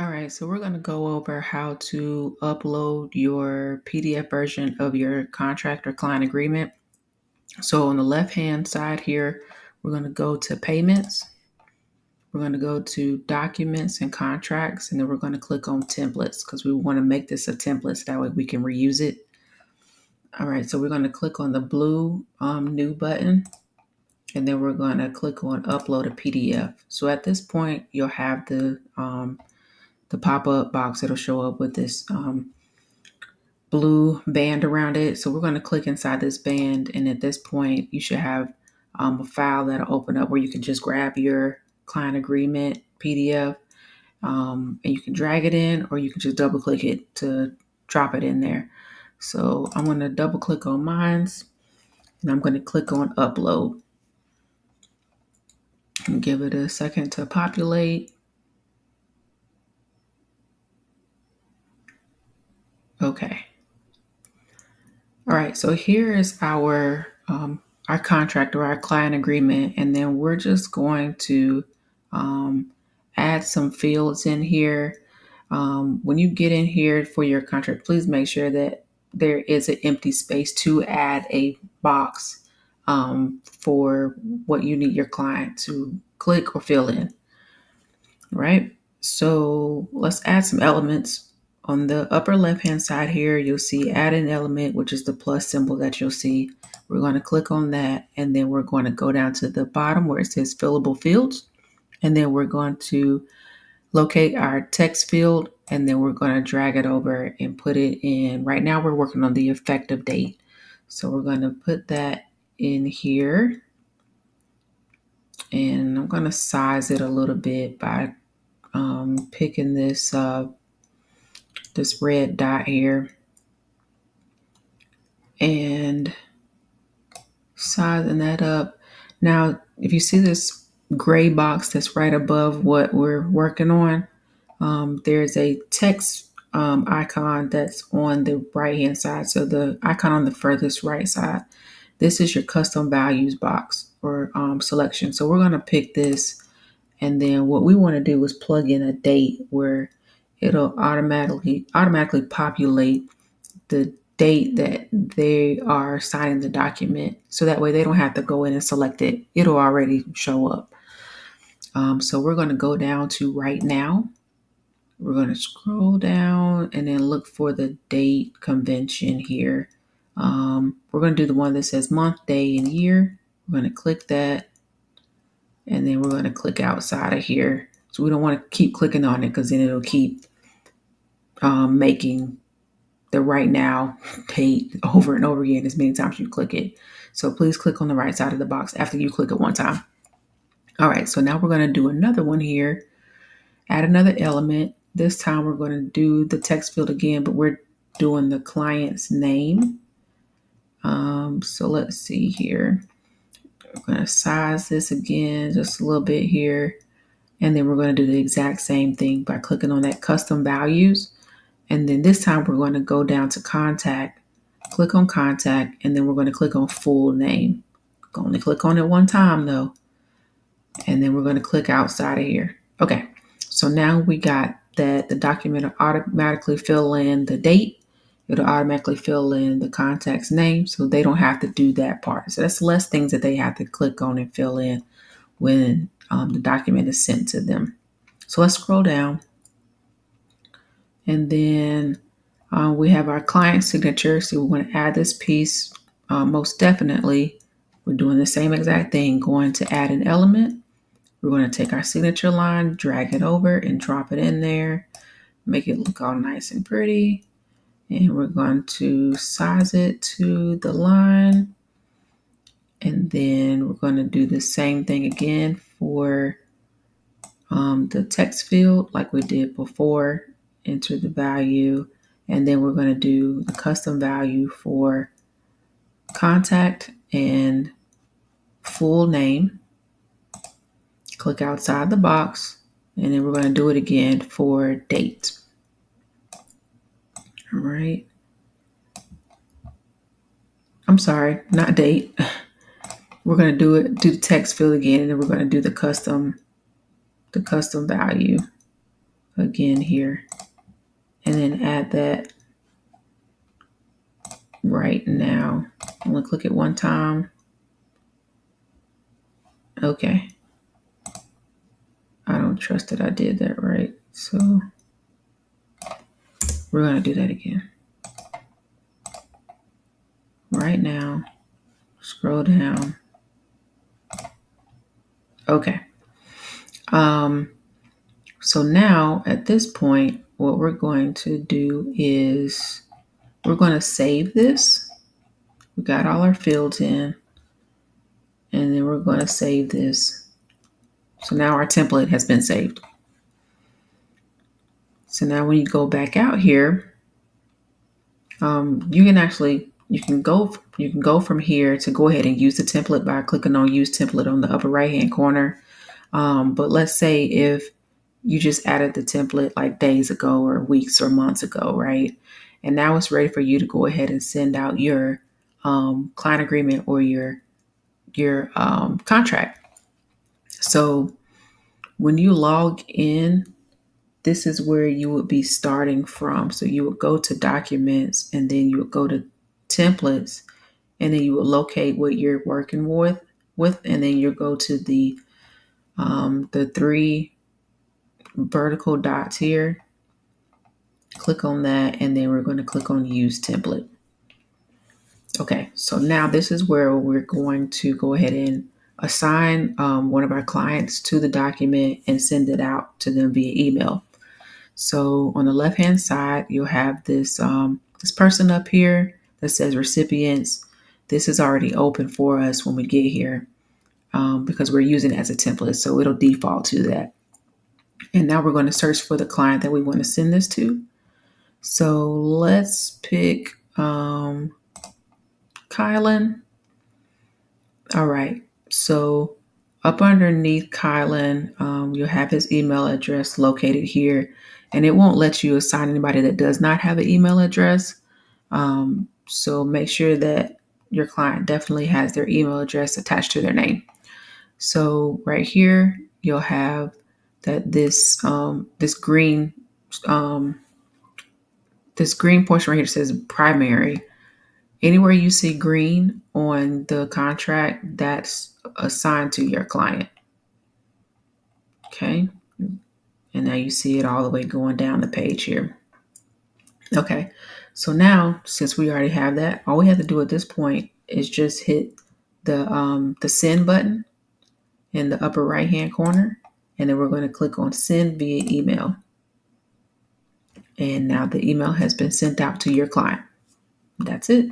All right, so we're going to go over how to upload your PDF version of your contract or client agreement. So on the left-hand side here, we're going to go to payments. We're going to go to documents and contracts, and then we're going to click on templates because we want to make this a template so that way we can reuse it. All right, so we're going to click on the blue new button, and then we're going to click on upload a PDF. So at this point, you'll have the pop-up box that'll show up with this blue band around it. So we're going to click inside this band. And at this point, you should have a file that'll open up where you can just grab your client agreement PDF and you can drag it in, or you can just double click it to drop it in there. So I'm going to double click on mine's and I'm going to click on upload and give it a second to populate. Okay. All right, so here is our contract or our client agreement, and then we're just going to add some fields in here. When you get in here for your contract, please make sure that there is an empty space to add a box for what you need your client to click or fill in. Right? So let's add some elements. On the upper left-hand side here, you'll see add an element, which is the plus symbol that you'll see. We're going to click on that, and then we're going to go down to the bottom where it says fillable fields. And then we're going to locate our text field, and then we're going to drag it over and put it in. Right now, we're working on the effective date. So we're going to put that in here. And I'm going to size it a little bit by picking this this red dot here and sizing that up. Now, if you see this gray box that's right above what we're working on, there's a text icon that's on the right hand side. So the icon on the furthest right side, this is your custom values box or selection. So we're going to pick this, and then what we want to do is plug in a date where it'll automatically populate the date that they are signing the document. So that way they don't have to go in and select it. It'll already show up. So we're going to go down to right now. We're going to scroll down and then look for the date convention here. We're going to do the one that says month, day, and year. We're going to click that. And then we're going to click outside of here. So we don't want to keep clicking on it because then it'll keep making the right now date over and over again as many times as you click it. So please click on the right side of the box after you click it one time. All right, so now we're going to do another one here. Add another element. This time we're going to do the text field again, but we're doing the client's name. So let's see here. We're going to size this again just a little bit here. And then we're going to do the exact same thing by clicking on that custom values. And then this time we're going to go down to contact, click on contact, and then we're going to click on full name. Only click on it one time though. And then we're going to click outside of here. Okay, so now we got that the document will automatically fill in the date. It'll automatically fill in the contact's name, so they don't have to do that part. So that's less things that they have to click on and fill in when the document is sent to them. So let's scroll down. And then we have our client signature. So we're going to add this piece. Most definitely, we're doing the same exact thing, going to add an element. We're going to take our signature line, drag it over and drop it in there, make it look all nice and pretty. And we're going to size it to the line. And then we're going to do the same thing again for the text field like we did before. Enter the value, and then we're going to do the custom value for contact and full name. Click outside the box, and then we're going to do it again for date. All right. I'm sorry, not date. We're going to do the text field again, and then we're going to do the custom value again here, and then add that right now. I'm going to click it one time. Okay. I don't trust that I did that right. So we're going to do that again. Right now, scroll down. Okay. So now at this point, what we're going to do is we're going to save this. We got all our fields in, and then we're going to save this. So now our template has been saved. So now when you go back out here, you can go from here to go ahead and use the template by clicking on Use Template on the upper right hand corner. But let's say if you just added the template like days ago or weeks or months ago, right? And now it's ready for you to go ahead and send out your client agreement or your contract. So when you log in, this is where you would be starting from. So you would go to Documents, and then you would go to Templates, and then you would locate what you're working with, and then you go to the 3 vertical dots here. Click on that, and then we're going to click on Use Template. Okay, so now this is where we're going to go ahead and assign one of our clients to the document and send it out to them via email. So on the left-hand side, you'll have this this person up here that says recipients. This is already open for us when we get here because we're using it as a template, so it'll default to that. And now we're going to search for the client that we want to send this to. So let's pick Kylan. All right. So up underneath Kylan, you'll have his email address located here, and it won't let you assign anybody that does not have an email address. So make sure that your client definitely has their email address attached to their name. So right here, you'll have that this green portion right here says primary. Anywhere you see green on the contract, that's assigned to your client. Okay. And now you see it all the way going down the page here. Okay. So now, since we already have that, all we have to do at this point is just hit the send button in the upper right hand corner, and then we're going to click on send via email. And now the email has been sent out to your client. That's it.